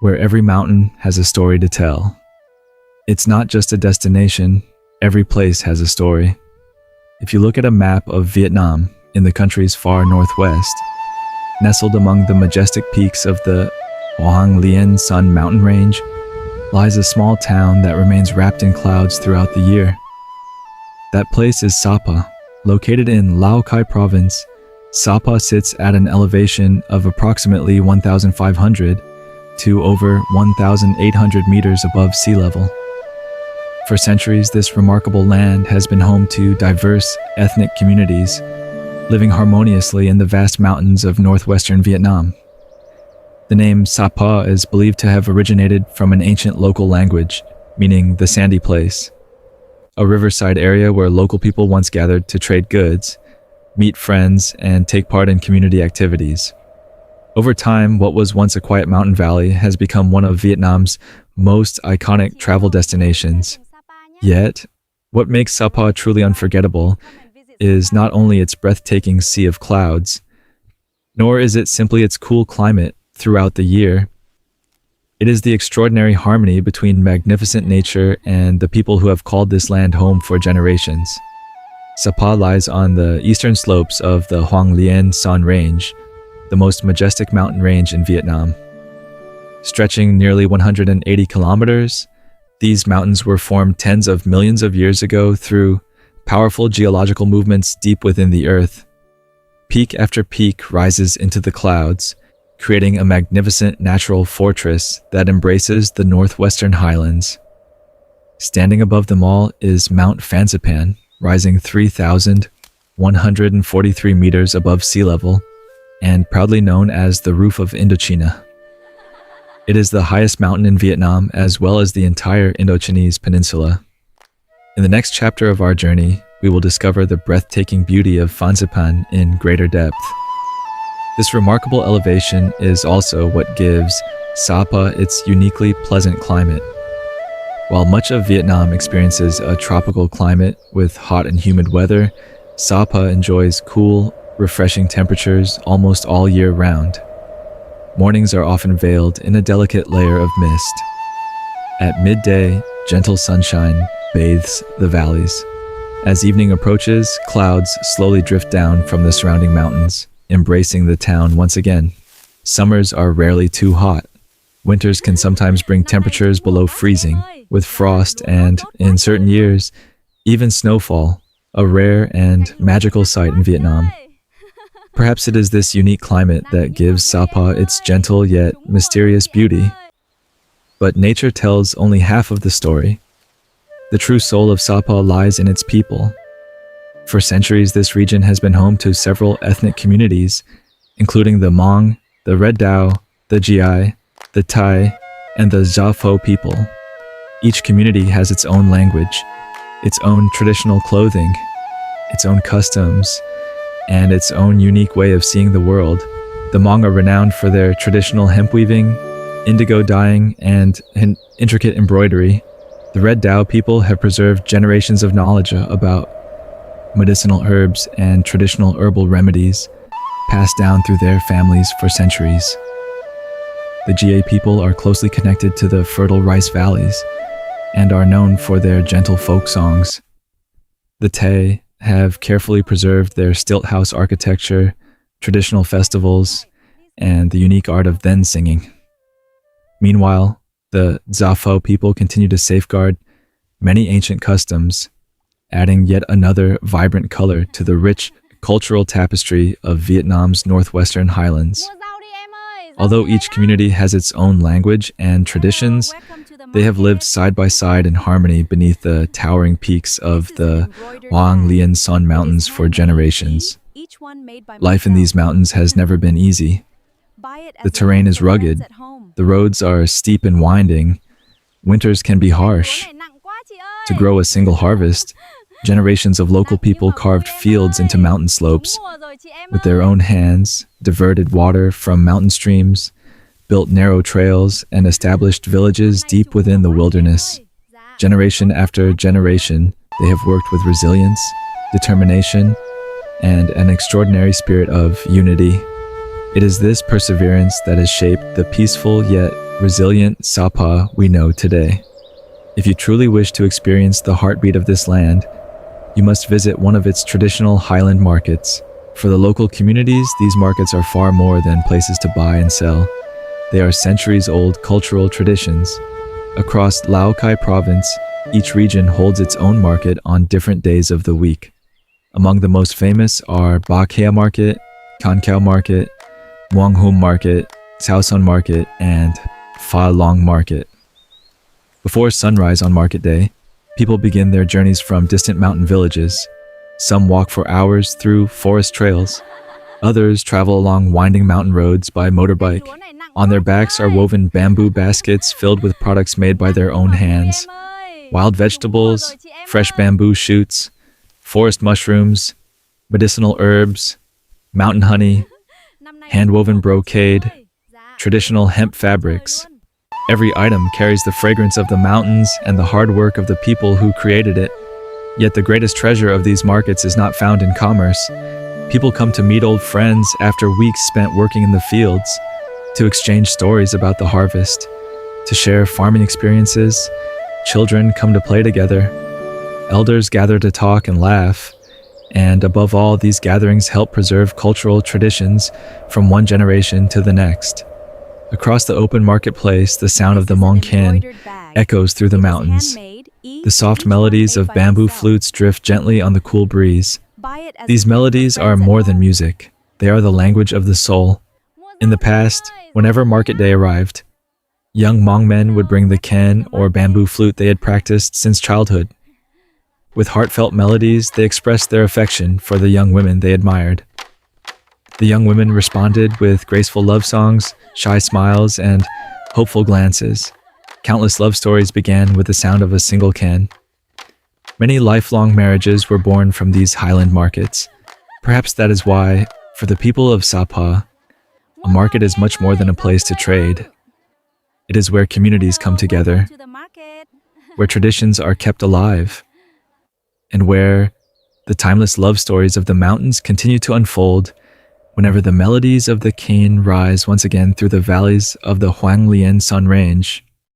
where every mountain has a story to tell. It's not just a destination, every place has a story. If you look at a map of Vietnam in the country's far northwest, nestled among the majestic peaks of the Hoang Lien Sun mountain range, lies a small town that remains wrapped in clouds throughout the year. That place is Sapa. Located in Lao Cai province, Sapa sits at an elevation of approximately 1,500 to over 1,800 meters above sea level. For centuries, this remarkable land has been home to diverse ethnic communities, living harmoniously in the vast mountains of northwestern Vietnam. The name Sapa is believed to have originated from an ancient local language, meaning the sandy place, a riverside area where local people once gathered to trade goods, meet friends, and take part in community activities. Over time, what was once a quiet mountain valley has become one of Vietnam's most iconic travel destinations. Yet, what makes Sapa truly unforgettable is not only its breathtaking sea of clouds, nor is it simply its cool climate throughout the year. It is the extraordinary harmony between magnificent nature and the people who have called this land home for generations. Sapa lies on the eastern slopes of the Hoang Lien Sun Range, the most majestic mountain range in Vietnam. Stretching nearly 180 kilometers, these mountains were formed tens of millions of years ago through powerful geological movements deep within the earth. Peak after peak rises into the clouds, creating a magnificent natural fortress that embraces the northwestern highlands. Standing above them all is Mount Fansipan, rising 3,143 meters above sea level, and proudly known as the Roof of Indochina. It is the highest mountain in Vietnam as well as the entire Indochinese peninsula. In the next chapter of our journey, we will discover the breathtaking beauty of Fansipan in greater depth. This remarkable elevation is also what gives Sapa its uniquely pleasant climate. While much of Vietnam experiences a tropical climate with hot and humid weather, Sapa enjoys cool, refreshing temperatures almost all year round. Mornings are often veiled in a delicate layer of mist. At midday, gentle sunshine bathes the valleys. As evening approaches, clouds slowly drift down from the surrounding mountains, embracing the town once again. Summers are rarely too hot. Winters can sometimes bring temperatures below freezing, with frost and, in certain years, even snowfall, a rare and magical sight in Vietnam. Perhaps it is this unique climate that gives Sapa its gentle yet mysterious beauty. But nature tells only half of the story. The true soul of Sapa lies in its people. For centuries, this region has been home to several ethnic communities, including the Hmong, the Red Dao, the Giai, the Thai, and the Gia Pho people. Each community has its own language, its own traditional clothing, its own customs, and its own unique way of seeing the world. The Hmong are renowned for their traditional hemp weaving, indigo dyeing, and intricate embroidery. The Red Dao people have preserved generations of knowledge about medicinal herbs and traditional herbal remedies passed down through their families for centuries. The Gia people are closely connected to the fertile rice valleys and are known for their gentle folk songs. The Tay have carefully preserved their stilt house architecture, traditional festivals, and the unique art of then singing. Meanwhile, the Gia Pho people continue to safeguard many ancient customs, adding yet another vibrant color to the rich cultural tapestry of Vietnam's northwestern highlands. Although each community has its own language and traditions, they have lived side by side in harmony beneath the towering peaks of the Hoang Lien Sun Mountains for generations. Life in these mountains has never been easy. The terrain is rugged, the roads are steep and winding, winters can be harsh. To grow a single harvest, generations of local people carved fields into mountain slopes with their own hands, diverted water from mountain streams, built narrow trails, and established villages deep within the wilderness. Generation after generation, they have worked with resilience, determination, and an extraordinary spirit of unity. It is this perseverance that has shaped the peaceful yet resilient Sapa we know today. If you truly wish to experience the heartbeat of this land, you must visit one of its traditional highland markets. For the local communities, these markets are far more than places to buy and sell. They are centuries-old cultural traditions. Across Lao Cai province, each region holds its own market on different days of the week. Among the most famous are Ba Kea Market, Kan Khao Market, Muang Hum Market, Sao Sun Market, and Fa Long Market. Before sunrise on market day, people begin their journeys from distant mountain villages. Some walk for hours through forest trails. Others travel along winding mountain roads by motorbike. On their backs are woven bamboo baskets filled with products made by their own hands. Wild vegetables, fresh bamboo shoots, forest mushrooms, medicinal herbs, mountain honey, hand-woven brocade, traditional hemp fabrics. Every item carries the fragrance of the mountains and the hard work of the people who created it. Yet the greatest treasure of these markets is not found in commerce. People come to meet old friends after weeks spent working in the fields, to exchange stories about the harvest, to share farming experiences. Children come to play together. Elders gather to talk and laugh. And above all, these gatherings help preserve cultural traditions from one generation to the next. Across the open marketplace, the sound of the mongkan echoes through the mountains. The soft melodies of bamboo flutes drift gently on the cool breeze. These melodies are more than music. They are the language of the soul. In the past, whenever market day arrived, young Hmong men would bring the ken or bamboo flute they had practiced since childhood. With heartfelt melodies, they expressed their affection for the young women they admired. The young women responded with graceful love songs, shy smiles, and hopeful glances. Countless love stories began with the sound of a single ken. Many lifelong marriages were born from these highland markets. Perhaps that is why, for the people of Sapa, a market is much more than a place to trade. It is where communities come together, where traditions are kept alive, and where the timeless love stories of the mountains continue to unfold whenever the melodies of the cane rise once again through the valleys of the Huanglian Sun Range.